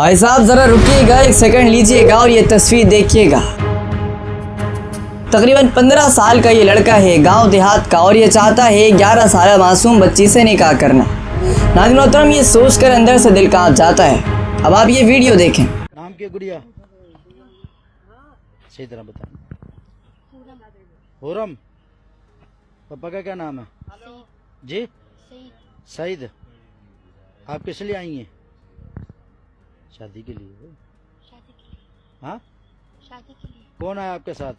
भाई साहब ज़रा रुकिएगा, एक सेकंड लीजिएगा और ये तस्वीर देखिएगा। तकरीबन 15 साल का ये लड़का है, गांव देहात का, और ये चाहता है 11 साल मासूम बच्ची से निकाह करना। नाज़रीन मोहतरम, ये सोचकर अंदर से दिल कांप जाता है। अब आप ये वीडियो देखें। नाम क्या गुड़िया? सही तरह बता। हुरम। पापा का क्या नाम है? जी सईद। आप किस लिए आई हैं? शादी के लिए। हाँ, शादी के लिए। कौन है आपके साथ?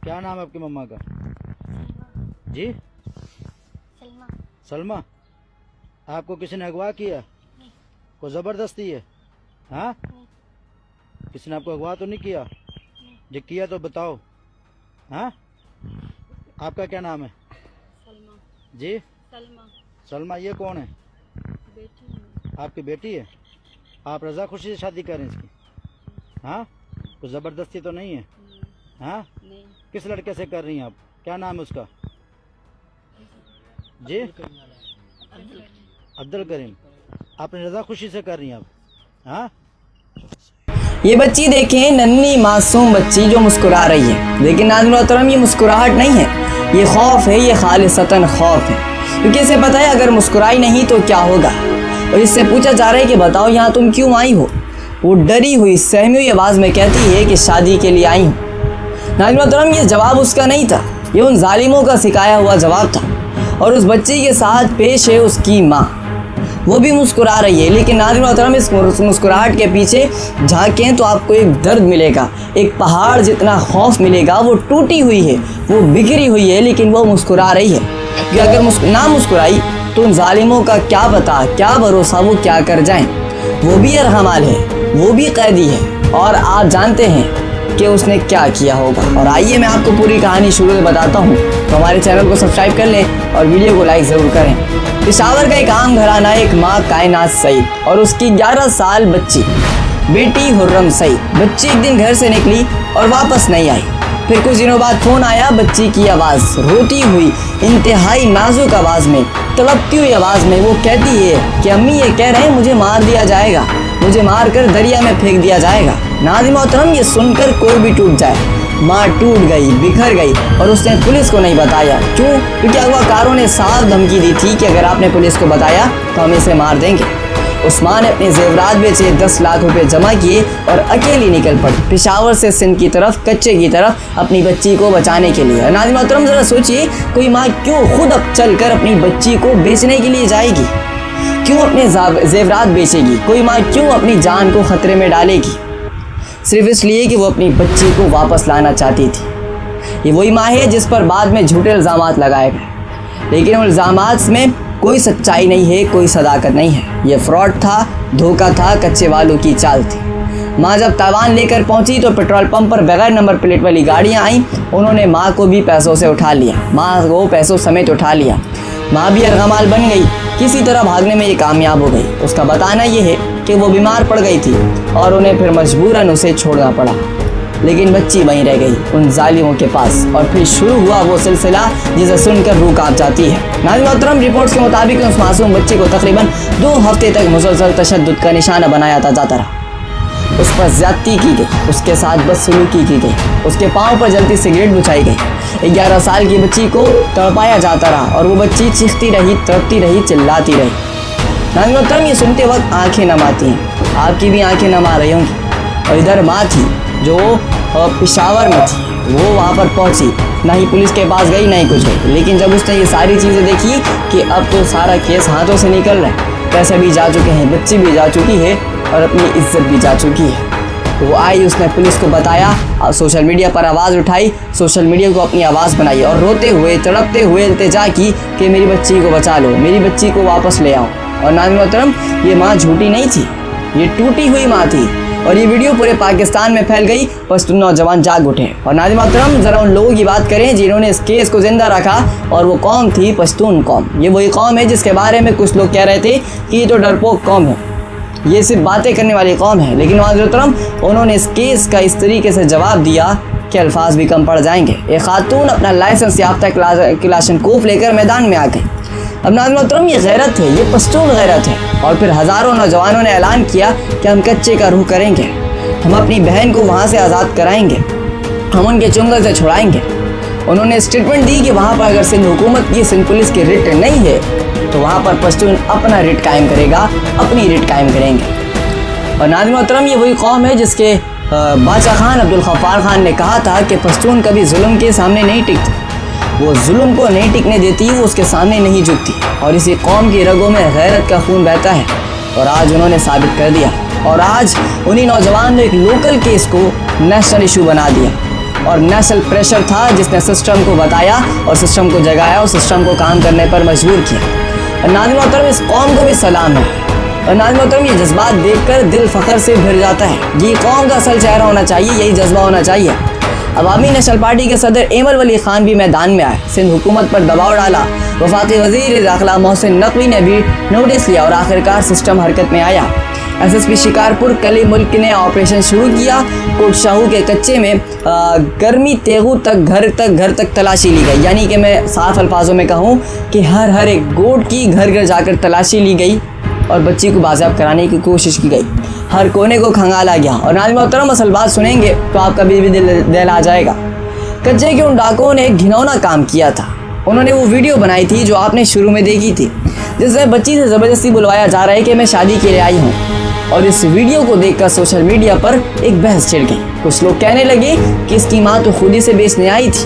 क्या नाम है आपकी मम्मा का? जी सलमा। सलमा। आपको किसी ने अगवा किया? नहीं। कोई जबरदस्ती है? हाँ, नहीं। किसी ने आपको अगवा तो नहीं किया? नहीं। जो किया तो बताओ। हाँ, आपका क्या नाम है? सलमा। जी सलमा। सलमा। ये कौन है? बेटी है। आपकी बेटी है? आप रजा खुशी से शादी करें इसकी? हाँ, कुछ जबरदस्ती तो नहीं है? हाँ, नहीं। किस लड़के से कर रही हैं आप? क्या नाम है उसका? जी अब्दुल करीम। आपने रजा खुशी से कर रही हैं आप? हाँ, ये बच्ची देखें, नन्ही मासूम बच्ची जो मुस्कुरा रही है। लेकिन नाज़रीन मोहतरम, ये मुस्कुराहट नहीं है, ये खौफ है, ये खालिसतन खौफ है। क्योंकि इसे पता है अगर मुस्कुराई नहीं तो क्या होगा। और इससे पूछा जा रहा है कि बताओ यहाँ तुम क्यों आई हो। वो डरी हुई सहमी हुई आवाज़ में कहती है कि शादी के लिए आई हूँ। नाज़रीन मोहतरम, ये जवाब उसका नहीं था, ये उन जालिमों का सिखाया हुआ जवाब था। और उस बच्ची के साथ पेश है उसकी माँ, वो भी मुस्कुरा रही है। लेकिन नाज़रीन मोहतरम, इस मुस्कुराहट के पीछे झांकें तो आपको एक दर्द मिलेगा, एक पहाड़ जितना खौफ मिलेगा। वो टूटी हुई है, वो बिखरी हुई है, लेकिन वो मुस्कुरा रही है। कि अगर ना मुस्कुराई तो उन जालिमों का क्या पता, क्या भरोसा वो क्या कर जाएं। वो भी अरहमाल है, वो भी कैदी है, और आप जानते हैं कि उसने क्या किया होगा। और आइए मैं आपको पूरी कहानी शुरू से बताता हूँ। तो हमारे चैनल को सब्सक्राइब कर लें और वीडियो को लाइक ज़रूर करें। पेशावर का एक आम घराना, एक माँ कायनात सईद और उसकी 11 साल बच्ची बेटी हुर्रम सईद। बच्ची एक दिन घर से निकली और वापस नहीं आई। फिर कुछ दिनों बाद फ़ोन आया, बच्ची की आवाज़ रोती हुई, इंतहाई नाजुक आवाज़ में, तड़पती हुई आवाज़ में। वो कहती है कि अम्मी ये कह रहे हैं मुझे मार दिया जाएगा, मुझे मार कर दरिया में फेंक दिया जाएगा। नाज़रीन मोहतरम, ये सुनकर कोई भी टूट जाए। माँ टूट गई, बिखर गई, और उसने पुलिस को नहीं बताया। क्यों? क्योंकि अगवाकारों ने साफ धमकी दी थी कि अगर आपने पुलिस को बताया तो हम इसे मार देंगे। उस माँ ने अपने जेवरात बेचे, 10 लाख रुपए जमा किए और अकेली निकल पड़ी पेशावर से सिंध की तरफ, कच्चे की तरफ, अपनी बच्ची को बचाने के लिए। नाज़रीन मोहतरम, ज़रा सोचिए, कोई माँ क्यों खुद अब चलकर अपनी बच्ची को बेचने के लिए जाएगी? क्यों अपने जेवरात बेचेगी? कोई माँ क्यों अपनी जान को ख़तरे में डालेगी? सिर्फ इसलिए कि वो अपनी बच्ची को वापस लाना चाहती थी। ये वही माँ है जिस पर बाद में झूठे इल्ज़ामात लगाए गए, लेकिन उन इल्ज़ामात में कोई सच्चाई नहीं है, कोई सदाकत नहीं है। ये फ्रॉड था, धोखा था, कच्चे वालों की चाल थी। माँ जब ताइवान लेकर पहुंची तो पेट्रोल पंप पर बगैर नंबर प्लेट वाली गाड़ियां आईं। उन्होंने माँ को भी पैसों से उठा लिया, माँ को पैसों समेत उठा लिया। माँ भी अरगमाल बन गई, किसी तरह भागने में ये कामयाब हो गई। उसका बताना ये है कि वो बीमार पड़ गई थी और उन्हें फिर मजबूरन उसे छोड़ना पड़ा। लेकिन बच्ची वहीं रह गई उन जालिमों के पास। और फिर शुरू हुआ वो सिलसिला जिसे सुनकर रूह कांप जाती है। नाज़रीन मोहतरम, रिपोर्ट्स के मुताबिक उस मासूम बच्ची को तकरीबन 2 हफ्ते तक मुसलसल तशद्दुद का निशाना बनाया जाता रहा। उस पर ज्यादती की गई, उसके साथ बदसलूकी की गई, उसके पाँव पर जलती सिगरेट बुझाई गई। 11 साल की बच्ची को तड़पाया जाता रहा और वो बच्ची चीखती रही, तड़पती रही, चिल्लाती रही। नाज़रीन मोहतरम, ये सुनते वक्त आंखें नम आती हैं, आपकी भी आंखें नम आ रही होंगी। और इधर माँ थी जो पेशावर में थी, वो वहाँ पर पहुँची, ना ही पुलिस के पास गई, ना ही कुछ गई। लेकिन जब उसने ये सारी चीज़ें देखी कि अब तो सारा केस हाथों से निकल रहा है, पैसे भी जा चुके हैं, बच्ची भी जा चुकी है और अपनी इज्जत भी जा चुकी है, तो वो आई, उसने पुलिस को बताया, सोशल मीडिया पर आवाज़ उठाई, सोशल मीडिया को अपनी आवाज़ बनाई और रोते हुए, तड़पते हुए इल्तिजा की कि मेरी बच्ची को बचा लो, मेरी बच्ची को वापस ले आओ। और नाज़रीन मोहतरम, ये माँ झूठी नहीं थी, ये टूटी हुई माँ थी। और ये वीडियो पूरे पाकिस्तान में फैल गई। पश्तून नौजवान जाग उठे। और नाज़रीन मोहतरम, ज़रा उन लोगों की बात करें जिन्होंने इस केस को ज़िंदा रखा, और वो कौम थी पश्तून कौम। ये वही कौम है जिसके बारे में कुछ लोग कह रहे थे कि ये तो डरपोक कौम है, ये सिर्फ बातें करने वाली कौम है। लेकिन नाज़रीन मोहतरम, उन्होंने इस केस का इस तरीके से जवाब दिया कि अल्फाज भी कम पड़ जाएंगे। एक खातून अपना लाइसेंस याफ्ता क्लाशनकोफ लेकर मैदान में आ गई। अब नाज़रीन मोहतरम ये गैरत है, ये पश्तून गैरत है। और फिर हज़ारों नौजवानों ने ऐलान किया कि हम कच्चे का रुख करेंगे, हम अपनी बहन को वहाँ से आज़ाद कराएंगे, हम उनके चुंगल से छुड़ाएंगे। उन्होंने स्टेटमेंट दी कि वहाँ पर अगर सिंध हुकूमत की, सिंध पुलिस की रिट नहीं है तो वहाँ पर पश्तून अपना रिट कायम करेगा, अपनी रिट कायम करेंगे। और नाज़रीन मोहतरम ये वही कौम है जिसके बादशाह खान अब्दुल गफ्फार खान ने कहा था कि पश्तून कभी जुल्म के सामने नहीं टिकती, वो जुल्म को नहीं टिकने देती, वो उसके सामने नहीं झुकती। और इसी कौम की रगों में गैरत का खून बहता है और आज उन्होंने साबित कर दिया। और आज उन्हीं नौजवान ने एक लोकल केस को नेशनल इशू बना दिया और नेशनल प्रेशर था जिसने सिस्टम को बताया और सिस्टम को जगाया और सिस्टम को काम करने पर मजबूर किया। और नाज़रीन मोहतरम इस कौम को भी सलाम है। और नाज़रीन मोहतरम ये जज्बात देखकर दिल फ़ख्र से भर जाता है। ये कौम का असल चेहरा होना चाहिए, यही जज्बा होना चाहिए। अवामी नेशनल पार्टी के सदर एमल वली खान भी मैदान में आए, सिंध हुकूमत पर दबाव डाला। वफाकी वज़ीर दाखिला मोहसिन नकवी ने भी नोटिस लिया और आखिरकार सिस्टम हरकत में आया। SSP शिकारपुर कली मुल्क ने ऑपरेशन शुरू किया। कोट शाहू के कच्चे में गर्मी तेगू तक घर तक तलाशी ली गई। यानी कि मैं साफ अल्फाजों में कहूँ कि हर एक गोट की घर घर जाकर तलाशी ली गई और बच्ची को बाज़ाब कराने की कोशिश की गई। हर कोने को खंगाला गया। और नाज़रीन मोहतरम असल बात सुनेंगे तो आपका भी दिल दहला जाएगा। कच्चे के उन डाकुओं ने एक घिनौना काम किया था। उन्होंने वो वीडियो बनाई थी जो आपने शुरू में देखी थी, जिसमें बच्ची से ज़बरदस्ती बुलवाया जा रहा है कि मैं शादी के लिए आई हूँ। और इस वीडियो को देखकर सोशल मीडिया पर एक बहस छिड़ गई। कुछ लोग कहने लगे कि इसकी माँ तो खुद ही से बेचने आई थी।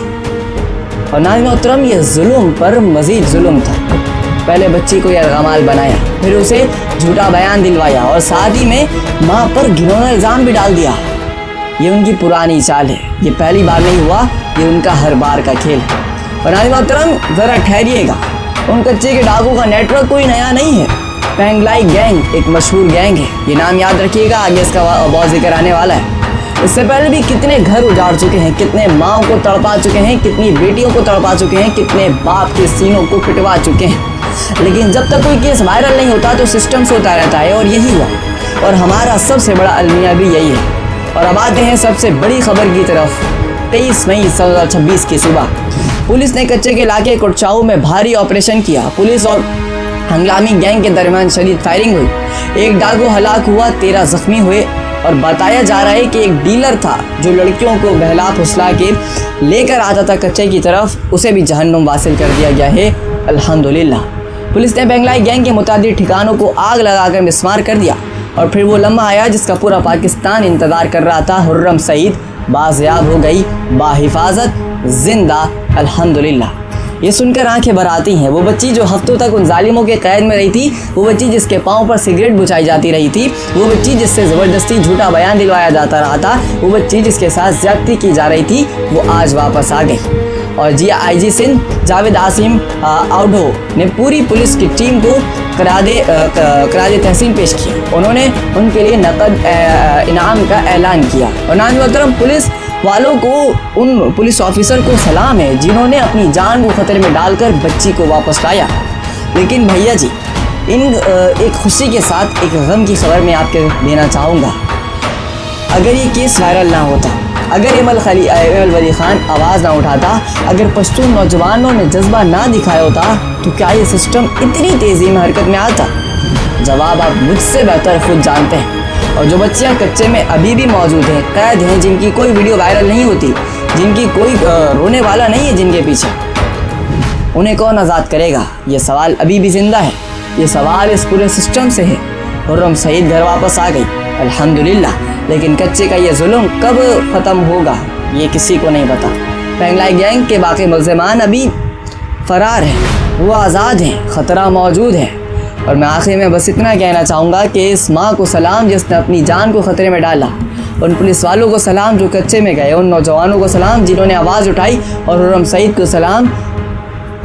और नाज़रीन मोहतरम ये जुल्म पर मज़ीद जुल्म था। पहले बच्ची को यरगमाल बनाया, फिर उसे झूठा बयान दिलवाया और साथ ही में माँ पर घिनौना इल्ज़ाम भी डाल दिया। ये उनकी पुरानी चाल है, ये पहली बार नहीं हुआ, ये उनका हर बार का खेल है। और नाज़रीन मोहतरम ज़रा ठहरिएगा, उन कच्चे के डाकू का नेटवर्क कोई नया नहीं है। पेंगलाई गैंग एक मशहूर गैंग है, ये नाम याद रखिएगा, आगे इसका बहुत जिक्र आने वाला है। इससे पहले भी कितने घर उजाड़ चुके हैं, कितने माँओं को तड़पा चुके हैं, कितनी बेटियों को तड़पा चुके हैं, कितने बाप के सीनों को पिटवा चुके हैं। लेकिन जब तक कोई केस वायरल नहीं होता तो सिस्टम से होता रहता है और यही हुआ। और हमारा सबसे बड़ा अलमिया भी यही है। और अब आते हैं सबसे बड़ी खबर की तरफ। 23 मई 2026 की सुबह पुलिस ने कच्चे के इलाके कोटचाऊ में भारी ऑपरेशन किया। पुलिस और हंगामी गैंग के दरमियान शदीद फायरिंग हुई। एक डाकू हलाक हुआ, 13 जख्मी हुए। और बताया जा रहा है कि एक डीलर था जो लड़कियों को बहला फुसला के लेकर आता था कच्चे की तरफ, उसे भी जहन्नुम वासिल कर दिया गया है अल्हम्दुलिल्लाह। पुलिस ने बेंगलाई गैंग के मुतादिद ठिकानों को आग लगाकर मिस्मार कर दिया। और फिर वो लम्हा आया जिसका पूरा पाकिस्तान इंतज़ार कर रहा था। हुर्रम सईद बाज़याब हो गई, बाहिफाजत जिंदा अल्हम्दुलिल्लाह। ये सुनकर आंखें भर आती हैं। वो बच्ची जो हफ्तों तक उन जालिमों के कैद में रही थी, वो बच्ची जिसके पाँव पर सिगरेट बुझाई जाती रही थी, वो बच्ची जिससे ज़बरदस्ती झूठा बयान दिलवाया जाता रहा था, वो बच्ची जिसके साथ ज़्यादती की जा रही थी, वो आज वापस आ गई। और IG सिंध जावेद आसिम आउडो ने पूरी पुलिस की टीम को करादे तहसीन पेश किया। उन्होंने उनके लिए नकद इनाम का ऐलान किया। और नाज़रीन मोहतरम पुलिस वालों को, उन पुलिस ऑफिसर को सलाम है जिन्होंने अपनी जान को खतरे में डालकर बच्ची को वापस लाया। लेकिन भैया जी, एक खुशी के साथ एक गम की खबर मैं आपको देना चाहूँगा। अगर ये केस वायरल ना होता, अगर एमल वली खान आवाज़ ना उठाता, अगर पश्तून नौजवानों ने जज्बा ना दिखाया होता, तो क्या ये सिस्टम इतनी तेज़ी में हरकत में आता? जवाब आप मुझसे बेहतर खुद जानते हैं। और जो बच्चियां कच्चे में अभी भी मौजूद हैं, कैद हैं, जिनकी कोई वीडियो वायरल नहीं होती, जिनकी कोई रोने वाला नहीं है जिनके पीछे, उन्हें कौन आज़ाद करेगा? ये सवाल अभी भी ज़िंदा है। ये सवाल इस पूरे सिस्टम से है। हुर्रम सईद घर वापस आ गई अल्हम्दुलिल्लाह, लेकिन कच्चे का ये जुल्म कब ख़त्म होगा ये किसी को नहीं पता। पेंगलाई गैंग के बाकी मुल्ज़िमान अभी फ़रार हैं, वो आज़ाद हैं, ख़तरा मौजूद है। और मैं आखिर में बस इतना कहना चाहूँगा कि इस माँ को सलाम जिसने अपनी जान को ख़तरे में डाला, उन पुलिस वालों को सलाम जो कच्चे में गए, उन नौजवानों को सलाम जिन्होंने आवाज़ उठाई, और हुर्रम सईद को सलाम।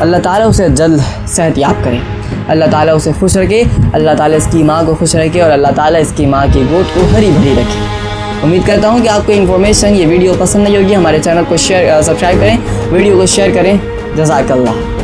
अल्लाह ताला उसे जल्द सेहतयाब करे, अल्लाह ताला उसे खुश रखे, अल्लाह ताला इसकी माँ को खुश रखे और अल्लाह ताला इसकी माँ की गोद को हरी भरी रखे। उम्मीद करता हूँ कि आपको इन्फॉर्मेशन, ये वीडियो पसंद आई होगी। हमारे चैनल को सब्सक्राइब करें, वीडियो को शेयर करें। जज़ाकल्लाह।